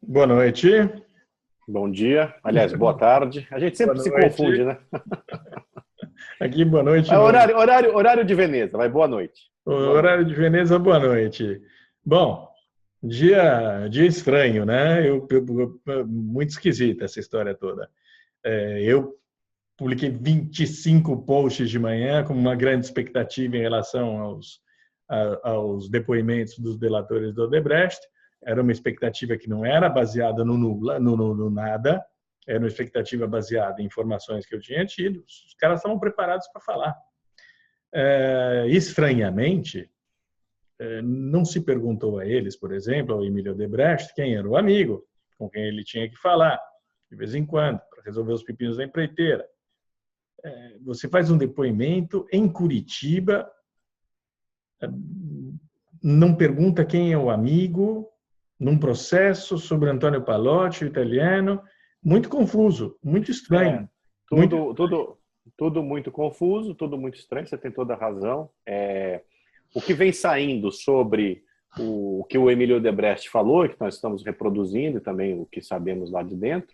Boa noite. Bom dia, aliás, boa tarde. A gente Boa sempre se noite. confunde, né? Aqui, boa noite É no horário de Veneza, vai, boa noite. Boa horário noite. de Veneza, boa noite. Bom, dia estranho, né? Muito esquisita essa história toda. Eu publiquei 25 posts de manhã com uma grande expectativa em relação aos depoimentos dos delatores do Odebrecht. Era uma expectativa que não era baseada no nula, no nada, era uma expectativa baseada em informações que eu tinha tido. Os caras estavam preparados para falar. Estranhamente, não se perguntou a eles, por exemplo, ao Emílio Odebrecht, quem era o amigo com quem ele tinha que falar, de vez em quando, para resolver os pepinos da empreiteira. Você faz um depoimento em Curitiba, não pergunta quem é o amigo, num processo sobre Antônio Palotti, o italiano, muito confuso, muito É, estranho. Muito tudo, tudo, tudo muito confuso, tudo muito estranho, você tem toda a razão. O que vem saindo sobre o que o Emílio Odebrecht falou, que nós estamos reproduzindo, e também o que sabemos lá de dentro,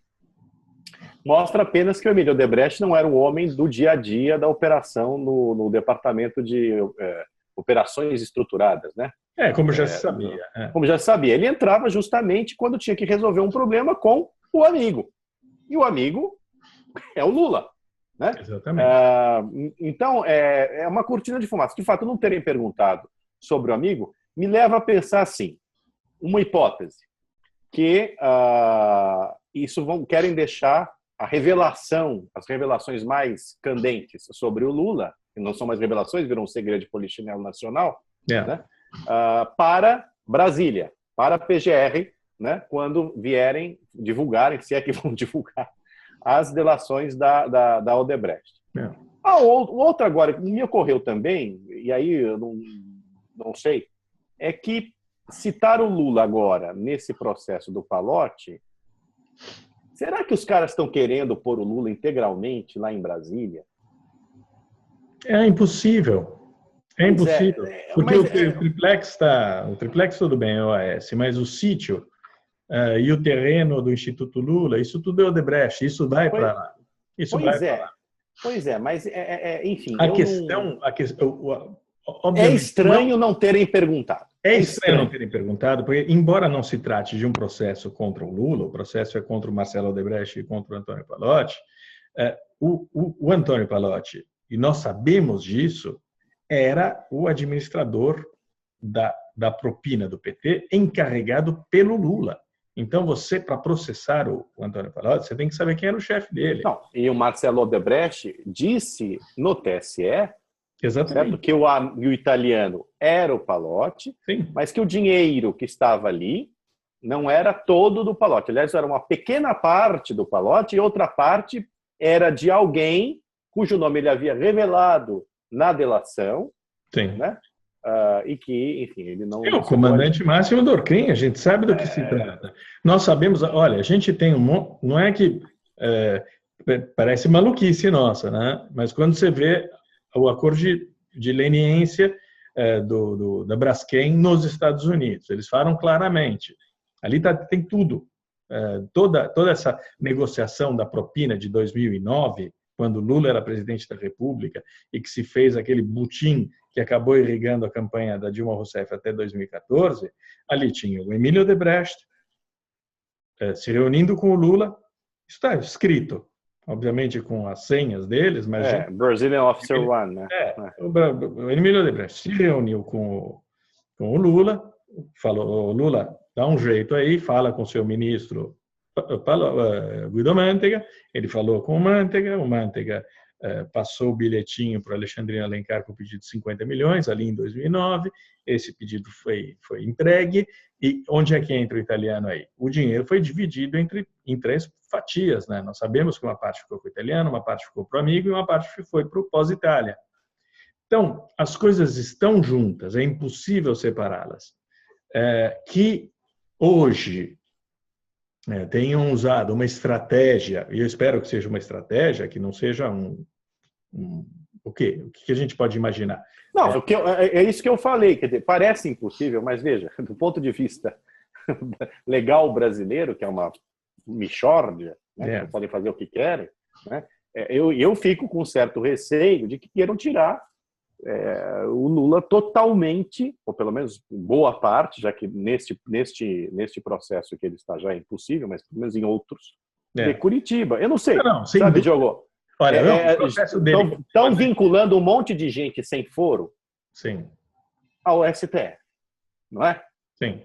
mostra apenas que o Emílio Odebrecht não era um homem do dia a dia da operação no departamento de operações estruturadas, né? como já se sabia. Como já sabia, ele entrava justamente quando tinha que resolver um problema com o amigo. E o amigo é o Lula, né? Exatamente. Então, é uma cortina de fumaça. De fato, não terem perguntado sobre o amigo me leva a pensar assim, uma hipótese, que querem deixar a revelação, as revelações mais candentes sobre o Lula, que não são mais revelações, viram um segredo de polichinelo nacional, né? Para Brasília, para a PGR, né? Quando vierem divulgarem, se é que vão divulgar, as delações da Odebrecht. Outra agora, que me ocorreu também, e aí eu não sei, é que citar o Lula agora nesse processo do Palotti, será que os caras estão querendo pôr o Lula integralmente lá em Brasília? É impossível. É Pois impossível. é, Porque mas o triplex tudo bem, é OAS, mas o sítio e o terreno do Instituto Lula, isso tudo é Odebrecht, isso vai para lá. Isso vai pois para lá. é, mas enfim, A eu não. questão, É obviamente, não estranho não terem perguntado. é É estranho não estranho. terem perguntado, porque embora não se trate de um processo contra o Lula, o processo é contra o Marcelo Odebrecht e contra o Antônio Palotti, o Antônio Palotti, e nós sabemos disso, era o administrador da propina do PT, encarregado pelo Lula. Então, você, para processar o Antônio Palotti, você tem que saber quem era o chefe dele. Não, e o Marcelo Odebrecht disse no TSE, certo, Exatamente. que o italiano era o Palotti, Sim. mas que o dinheiro que estava ali não era todo do Palotti. Aliás, era uma pequena parte do Palotti e outra parte era de alguém cujo nome ele havia revelado na delação, Sim. né? E que, enfim, ele É não o citou ali. comandante máximo do Orcrim, a gente sabe do que se trata. Nós sabemos, olha, a gente tem não é que parece maluquice nossa, né? Mas quando você vê o acordo de leniência da Braskem nos Estados Unidos, eles falam claramente, ali tem tudo. Toda essa negociação da propina de 2009, quando Lula era presidente da República e que se fez aquele butim que acabou irrigando a campanha da Dilma Rousseff até 2014, ali tinha o Emílio Odebrecht se reunindo com o Lula, está escrito, obviamente com as senhas deles, mas Brazilian Officer One, né? o Emílio Odebrecht se reuniu com o Lula, falou, Lula, dá um jeito aí, fala com o seu ministro Guido Mantega, ele falou com o Mantega passou o bilhetinho para Alexandrina Alencar com o pedido de 50 milhões, ali em 2009, esse pedido foi entregue, e onde é que entra o italiano aí? O dinheiro foi dividido em três fatias, né? Nós sabemos que uma parte ficou para o italiano, uma parte ficou para o amigo e uma parte foi para o pós-Itália. Então, as coisas estão juntas, é impossível separá-las. Que hoje tenham usado uma estratégia, e eu espero que seja uma estratégia, que não seja o quê? O que a gente pode imaginar? Não, é isso que eu falei, quer dizer, parece impossível, mas veja, do ponto de vista legal brasileiro, que é uma mixórdia, né? Que podem fazer o que querem, né? Eu fico com um certo receio de que queiram tirar o Lula totalmente, ou pelo menos boa parte, já que neste processo que ele está já é impossível, mas pelo menos em outros, de Curitiba. Eu não sei, sabe, Diogo? Olha, o processo dele... Estão vinculando um monte de gente sem foro ao STF, não é? Sim.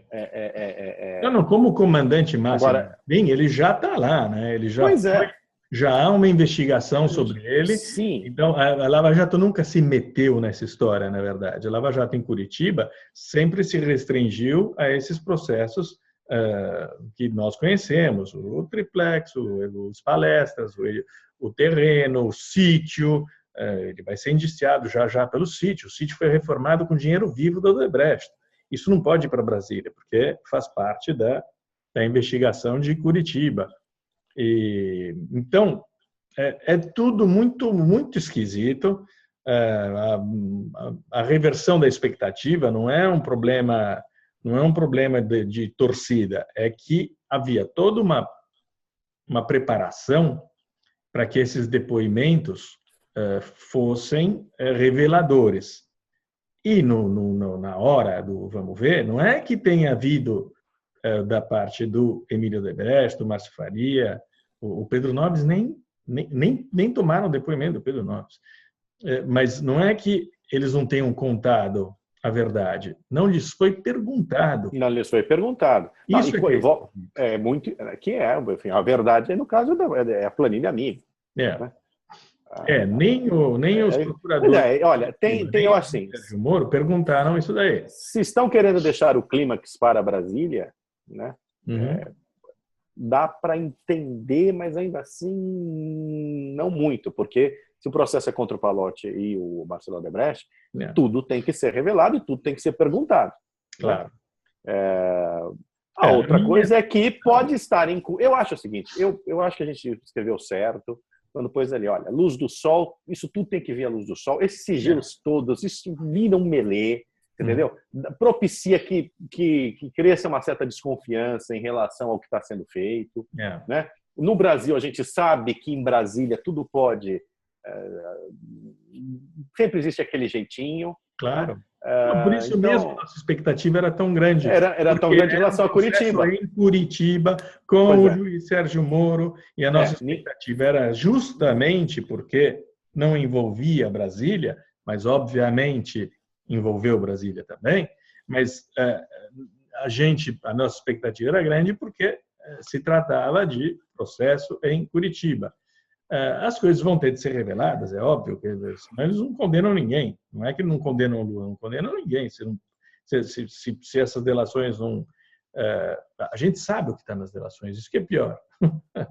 Não, como comandante máximo, agora, bem, ele já está lá, né? Ele já já há uma investigação sobre ele. Sim. Então, a Lava Jato nunca se meteu nessa história, na verdade. A Lava Jato em Curitiba sempre se restringiu a esses processos que nós conhecemos, o triplex, os palestras, o terreno, o sítio. Ele vai ser indiciado já pelo sítio. O sítio foi reformado com dinheiro vivo da Odebrecht. Isso não pode ir para Brasília, porque faz parte da investigação de Curitiba. Então, é tudo muito esquisito. A reversão da expectativa não é um problema de torcida, é que havia toda uma preparação para que esses depoimentos fossem reveladores. E na hora do vamos ver, não é que tenha havido da parte do Emílio Odebrecht, do Márcio Faria, o Pedro Nobis nem tomaram depoimento do Pedro Nobis. Mas não é que eles não tenham contado a verdade, não lhes foi perguntado. Não lhes foi perguntado. Isso enfim, a verdade, no caso, é a planilha amiga. Né? Nem os procuradores. Olha, tem assim. Sérgio Moro perguntaram isso daí. Se estão querendo deixar o clímax para Brasília, né? Dá para entender, mas ainda assim não muito, porque se o processo é contra o Palocci e o Marcelo Odebrecht, tudo tem que ser revelado e tudo tem que ser perguntado. Claro. A outra coisa é que pode estar em... Eu acho o seguinte, eu acho que a gente escreveu certo quando pôs ali, olha, luz do sol, isso tudo tem que vir à luz do sol, esses sigilos todos, isso vira um melê, entendeu? Propicia que cresça uma certa desconfiança em relação ao que está sendo feito. Né? No Brasil, a gente sabe que em Brasília tudo pode... sempre existe aquele jeitinho. Claro. Por isso mesmo a nossa expectativa era tão grande. Era tão grande em relação a Curitiba. Em Curitiba, com o juiz Sérgio Moro, e a nossa expectativa era justamente porque não envolvia Brasília, mas obviamente envolveu Brasília também, mas a nossa expectativa era grande porque se tratava de processo em Curitiba. As coisas vão ter de ser reveladas, é óbvio, senão eles não condenam ninguém. Não é que não condenam o Lula, não condenam ninguém. Se essas delações não... a gente sabe o que está nas delações, isso que é pior.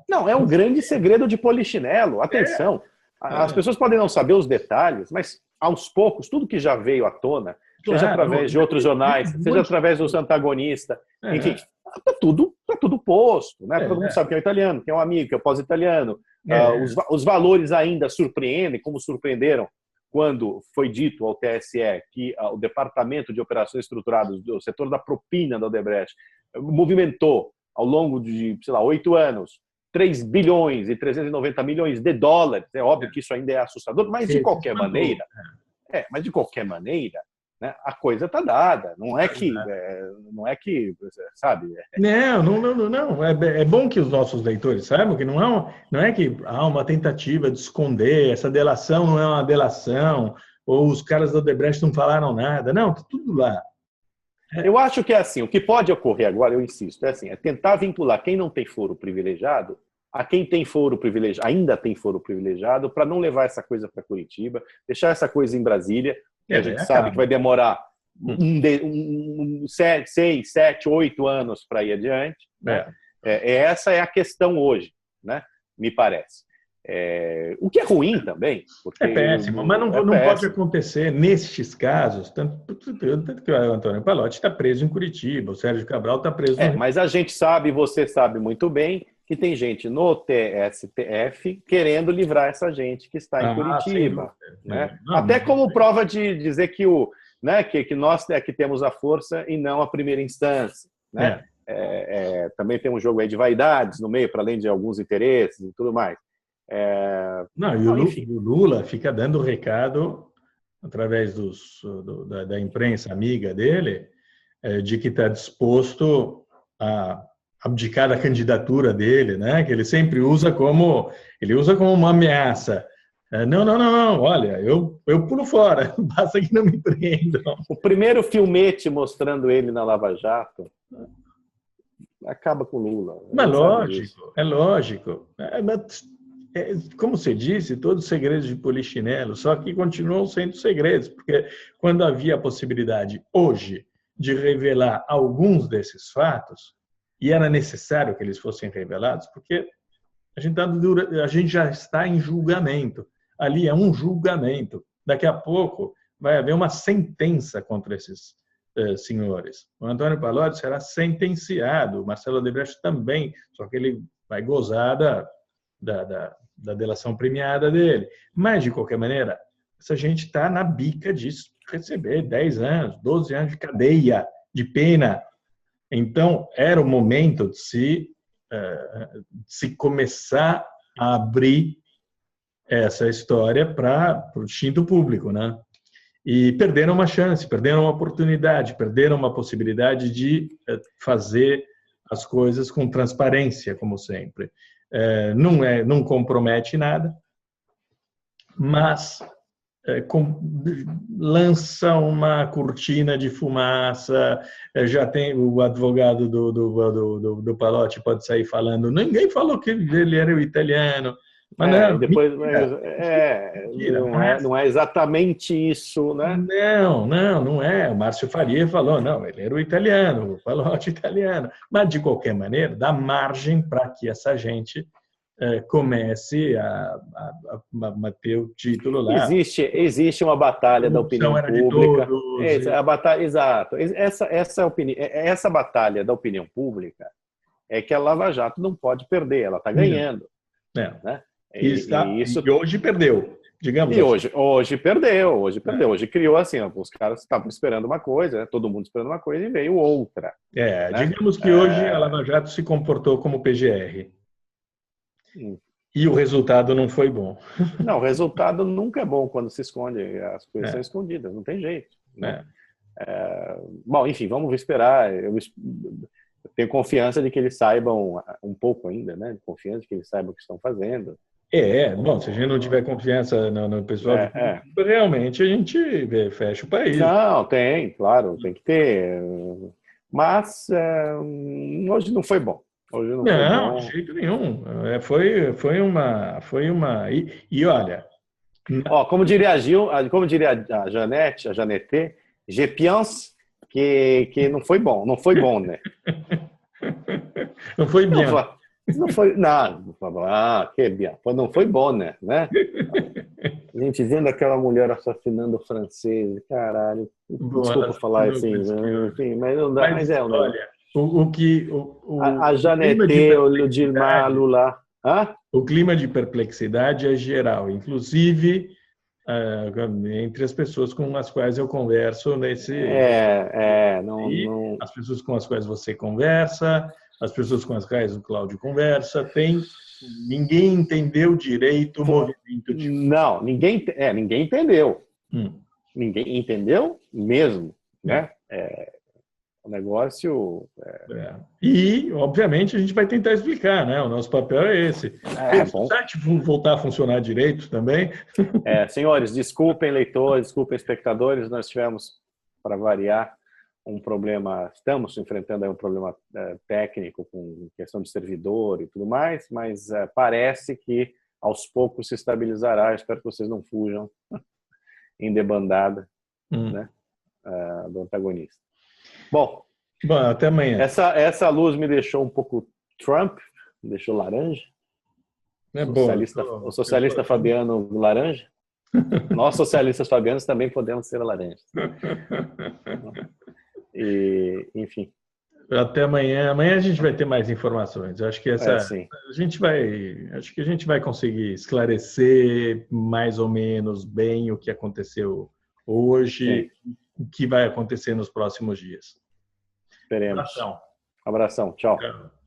Não, é um grande segredo de polichinelo. Atenção, as pessoas podem não saber os detalhes, mas aos poucos, tudo que já veio à tona, seja através de outros jornais, seja através do antagonista, enfim, está tudo posto. Né? Todo mundo sabe quem é o italiano, quem é o amigo, quem é o pós-italiano. Os valores ainda surpreendem, como surpreenderam quando foi dito ao TSE que o Departamento de Operações Estruturadas do setor da propina da Odebrecht movimentou, ao longo de, 8 anos, 3 bilhões e 390 milhões de dólares. É óbvio que isso ainda é assustador, mas de qualquer maneira, né, a coisa está dada. Não é que, sabe? Não. É bom que os nossos leitores saibam que não é que há uma tentativa de esconder, essa delação não é uma delação, ou os caras da Odebrecht não falaram nada. Não, está tudo lá. Eu acho que é assim, o que pode ocorrer agora, eu insisto, é tentar vincular quem não tem foro privilegiado a quem tem foro privilegiado, ainda tem foro privilegiado, para não levar essa coisa para Curitiba, deixar essa coisa em Brasília, que a gente sabe que vai demorar 6, 7, 8 anos para ir adiante. Né? Essa é a questão hoje, né? Me parece. O que é ruim também. Porque é péssimo, mas não pode acontecer nestes casos, tanto que o Antônio Palocci está preso em Curitiba, o Sérgio Cabral está preso no Rio. Mas a gente sabe, você sabe muito bem, que tem gente no TSTF querendo livrar essa gente que está em Curitiba. Né? Até como prova de dizer que, que nós é que temos a força e não a primeira instância. Né? também tem um jogo aí de vaidades no meio, para além de alguns interesses e tudo mais. Não, e o Lula fica dando recado através da imprensa amiga dele, de que está disposto a abdicar da candidatura dele, né? Que ele sempre usa como uma ameaça. Não, olha, eu pulo fora, basta que não me prendam. O primeiro filmete mostrando ele na Lava Jato acaba com o Lula. Mas lógico. Como você disse, todos segredos de polichinelo, só que continuam sendo segredos, porque quando havia a possibilidade hoje de revelar alguns desses fatos, e era necessário que eles fossem revelados, porque a gente já está em julgamento. Ali é um julgamento. Daqui a pouco vai haver uma sentença contra esses senhores. O Antônio Palocci será sentenciado, o Marcelo Odebrecht também, só que ele vai gozar da delação premiada dele. Mas, de qualquer maneira, essa gente está na bica de receber 10 anos, 12 anos de cadeia, de pena. Então, era o momento de se começar a abrir essa história para o instinto público, né? E perderam uma chance, perderam uma oportunidade, perderam uma possibilidade de fazer as coisas com transparência, como sempre. Não compromete nada, mas lança uma cortina de fumaça. Já tem o advogado do Palocci pode sair falando, ninguém falou que ele era o italiano. Mas não é exatamente isso, né? Não é. O Márcio Faria falou, não, ele era o italiano, o Palocci italiano. Mas, de qualquer maneira, dá margem para que essa gente comece a manter o título lá. Existe uma batalha da opinião pública. Exato. Essa batalha da opinião pública é que a Lava Jato não pode perder, ela está ganhando. Né? E hoje perdeu, digamos. E assim. hoje perdeu. Hoje criou assim, os caras estavam esperando uma coisa, né? Todo mundo esperando uma coisa e veio outra. Né? Digamos que hoje a Lava Jato se comportou como PGR. E o resultado não foi bom. Não, o resultado nunca é bom quando se esconde. As coisas são escondidas, não tem jeito. Né? Bom, enfim, vamos esperar. Eu tenho confiança de que eles saibam um pouco ainda, né? Confiança de que eles saibam o que estão fazendo. Bom, se a gente não tiver confiança no pessoal, realmente a gente fecha o país. Não, claro, tem que ter. Mas hoje não foi bom. Não, de jeito nenhum. Foi uma. E olha. Como diria a Janete, je pense que não foi bom, né? Não foi bem. Não foi, que bem. Não foi bom, né? A gente vendo aquela mulher assassinando o francês, caralho. Desculpa falar assim, enfim, mas não dá. Mas olha, a Janete, o Dilma, Lula. O clima de perplexidade é geral, inclusive entre as pessoas com as quais eu converso nesse. As pessoas com as quais você conversa, as pessoas com as quais o Cláudio conversa, ninguém entendeu direito o movimento. Não, ninguém entendeu. Ninguém entendeu mesmo, né? O negócio. E, obviamente, a gente vai tentar explicar, né? O nosso papel é esse. Se o site voltar a funcionar direito também. Senhores, desculpem, leitores, desculpem, espectadores, nós tivemos, para variar, um problema. Estamos enfrentando aí um problema técnico com questão de servidor e tudo mais, mas parece que aos poucos se estabilizará. Espero que vocês não fujam em debandada, né? Do antagonista. Bom, até amanhã. Essa luz me deixou um pouco Trump, me deixou laranja. O socialista Fabiano laranja. Nós, socialistas fabianos, também podemos ser laranjas. E, enfim. Até amanhã. Amanhã a gente vai ter mais informações. Eu acho que acho que a gente vai conseguir esclarecer mais ou menos bem o que aconteceu hoje, o que vai acontecer nos próximos dias. Esperemos. Abração, tchau. Tchau.